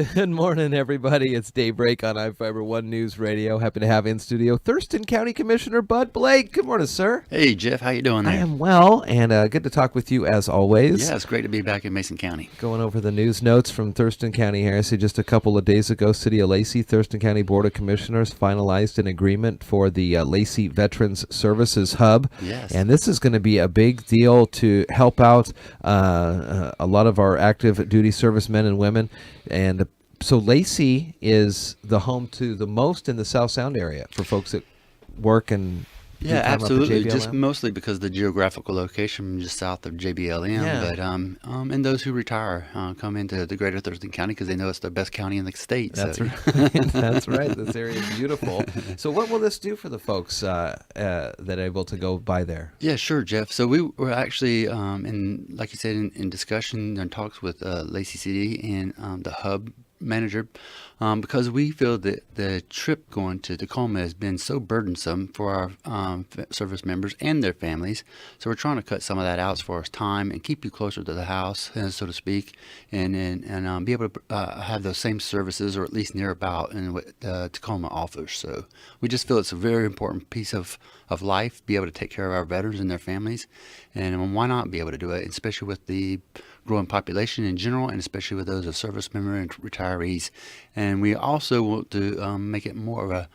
Good morning, everybody. It's Daybreak on iFiber One News Radio. Happy to have in studio Thurston County Commissioner Bud Blake. Good morning, sir. Hey, Jeff. How you doing there? I am well, and good to talk with you as always. Yeah, it's great to be back in Mason County. Going over the news notes from Thurston County here. I see just a couple of days ago, City of Lacey, Thurston County Board of Commissioners finalized an agreement for the Lacey Veterans Services Hub. Yes. And this is going to be a big deal to help out a lot of our active duty servicemen and women. And so Lacey is the home to the most in the South Sound area for folks that work and Yeah, time up at absolutely. JBLM. Just mostly because of the geographical location just south of JBLM. Yeah. But and those who retire come into the greater Thurston County because they know it's the best county in the state. That's so. right. That's right. This area is beautiful. So what will this do for the folks that are able to go by there? Yeah, sure, Jeff. So we were actually, like you said, in discussion and talks with Lacey City and the hub manager, because we feel that the trip going to Tacoma has been so burdensome for our service members and their families. So we're trying to cut some of that out as far as time and keep you closer to the house, so to speak, and be able to have those same services or at least near about in what Tacoma offers. So we just feel it's a very important piece of life, be able to take care of our veterans and their families, and why not be able to do it, especially with the growing population in general, and especially with those of service members and retirees. And we also want to make it more of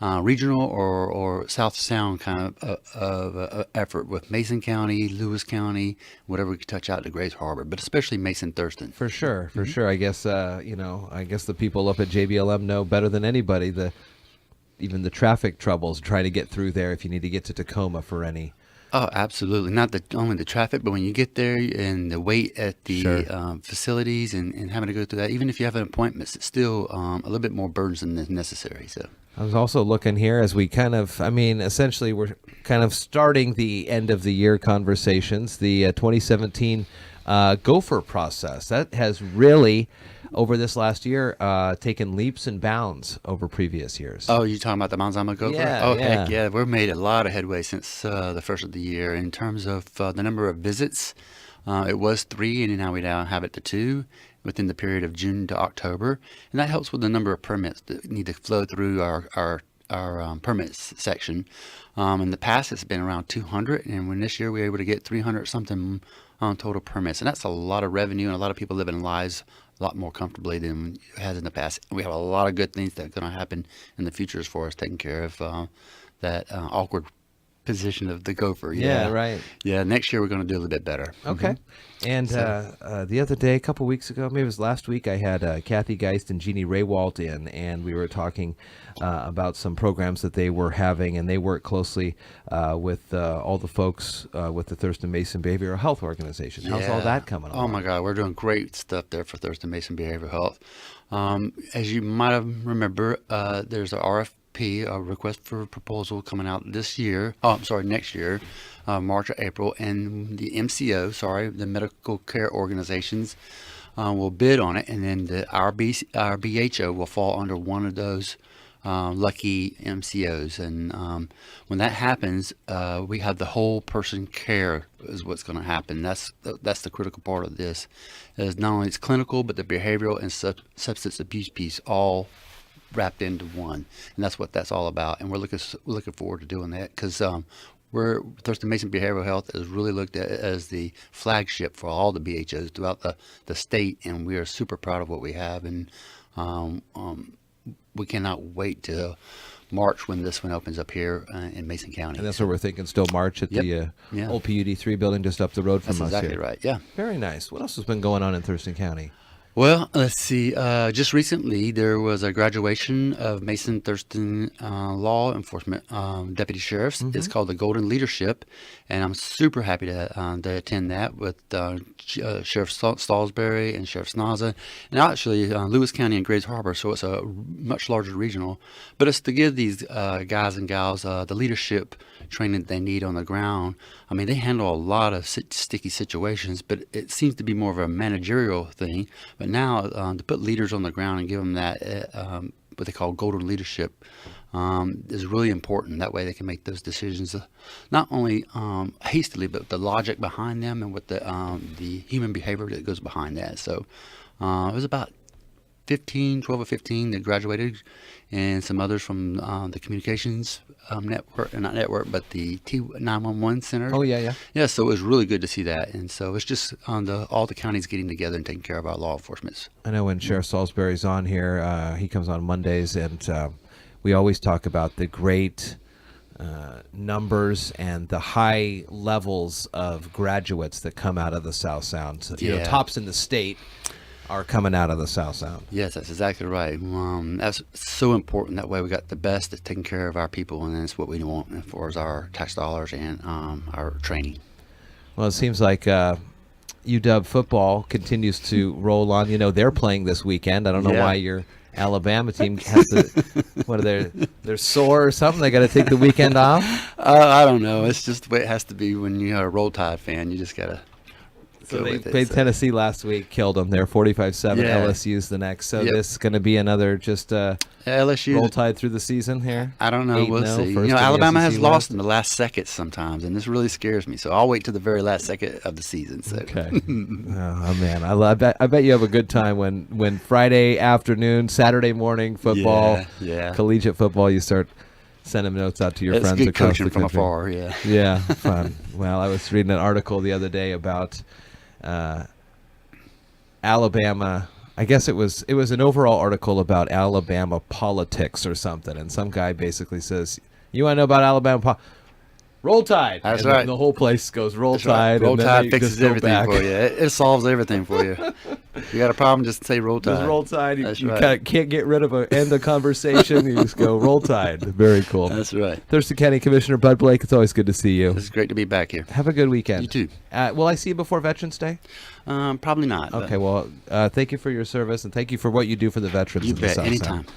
a regional or South Sound kind of effort with Mason County, Lewis County, whatever we could touch out to Grays Harbor, but especially Mason Thurston. For sure, for sure. I guess I guess the people up at JBLM know better than anybody even the traffic troubles trying to get through there if you need to get to Tacoma for any. Oh, absolutely. Not only the traffic, but when you get there and the wait at the Sure. facilities and having to go through that, even if you have an appointment, it's still a little bit more burdensome than necessary. So I was also looking here as we essentially we're kind of starting the end of the year conversations, the 2017 gopher process. That has really, over this last year, taken leaps and bounds over previous years. Oh, you talking about the Mount Zama gopher? Yeah, Oh, yeah. heck yeah. We've made a lot of headway since the first of the year in terms of the number of visits. It was 3, and now we have it to 2 within the period of June to October. And that helps with the number of permits that need to flow through our permits section. In the past, it's been around 200, and when this year we were able to get 300 something total permits. And that's a lot of revenue, and a lot of people living lives a lot more comfortably than it has in the past. We have a lot of good things that are going to happen in the future as far as taking care of that awkward position of the gopher. Yeah, right. Yeah, next year we're going to do a little bit better. Okay. And the other day, a couple weeks ago, maybe it was last week, I had Kathy Geist and Jeannie Raywalt in, and we were talking about some programs that they were having, and they work closely with all the folks with the Thurston Mason Behavioral Health Organization. How's all that coming along? Oh my God, we're doing great stuff there for Thurston Mason Behavioral Health. As you might have remember, there's a RFP, a request for proposal coming out this year. Oh, I'm sorry, next year, March or April, and the the medical care organizations will bid on it, and then the our BHO will fall under one of those lucky MCOs. And when that happens, we have the whole person care is what's going to happen. That's the critical part of this. Is not only it's clinical, but the behavioral and substance abuse piece all wrapped into one, and that's what that's all about. And we're looking forward to doing that because Thurston Mason Behavioral Health is really looked at as the flagship for all the BHOs throughout the state, and we are super proud of what we have. And we cannot wait till March when this one opens up here in Mason County. And that's what we're thinking, still March at the old PUD 3 building just up the road from That's us exactly here. right, yeah. Very nice. What else has been going on in Thurston County? Well, let's see. Just recently, there was a graduation of Mason Thurston law enforcement deputy sheriffs. It's called the Golden Leadership, and I'm super happy to attend that with Sheriff Salisbury and Sheriff Snaza, and actually Lewis County and Grays Harbor. So it's a much larger regional, but it's to give these guys and gals the leadership training that they need on the ground. I mean, they handle a lot of sticky situations, but it seems to be more of a managerial thing. But now to put leaders on the ground and give them that what they call golden leadership is really important. That way they can make those decisions not only hastily, but the logic behind them and with the human behavior that goes behind that. So it was about 12 or 15 that graduated, and some others from the communications network, not network, but the T911 center. Oh, yeah. Yeah, so it was really good to see that. And so it's just all the counties getting together and taking care of our law enforcement. I know when Sheriff Salisbury's on here, he comes on Mondays, and we always talk about the great numbers and the high levels of graduates that come out of the South Sound. So, tops in the state are coming out of the South Sound. Yes, that's exactly right. That's so important. That way we got the best at taking care of our people, and that's what we want as far as our tax dollars and our training. Well, it seems like UW football continues to roll on. They're playing this weekend. I don't know why your Alabama team has to. What are they're sore or something? They got to take the weekend off. I don't know. It's just the way it has to be when you're a Roll Tide fan. You just gotta. So they played Tennessee last week, killed them. They're 45-7. LSU's the next. So this is going to be another just LSU Roll Tide through the season here. I don't know. We'll see. Alabama has lost in the last second sometimes, and this really scares me. So I'll wait to the very last second of the season. So. Okay. Oh man, I bet you have a good time when Friday afternoon, Saturday morning football, collegiate football. You start sending notes out to your friends good across the coaching country. from afar. Yeah. Yeah, fun. Well, I was reading an article the other day about Alabama. I guess it was an overall article about Alabama politics or something, and some guy basically says, "You want to know about Alabama Roll Tide." That's and right. The whole place goes Roll That's Tide. Right. Roll and then Tide they fixes just go everything back. for you. It solves everything for you. If you got a problem, just say Roll Tide. Just Roll Tide. You right. can't get rid of end a conversation. You just go Roll Tide. Very cool. That's right. Thurston County Commissioner Bud Blake, it's always good to see you. It's great to be back here. Have a good weekend. You too. Will I see you before Veterans Day? Probably not. Okay, well, thank you for your service, and thank you for what you do for the veterans You in the bet. South Anytime. Sound.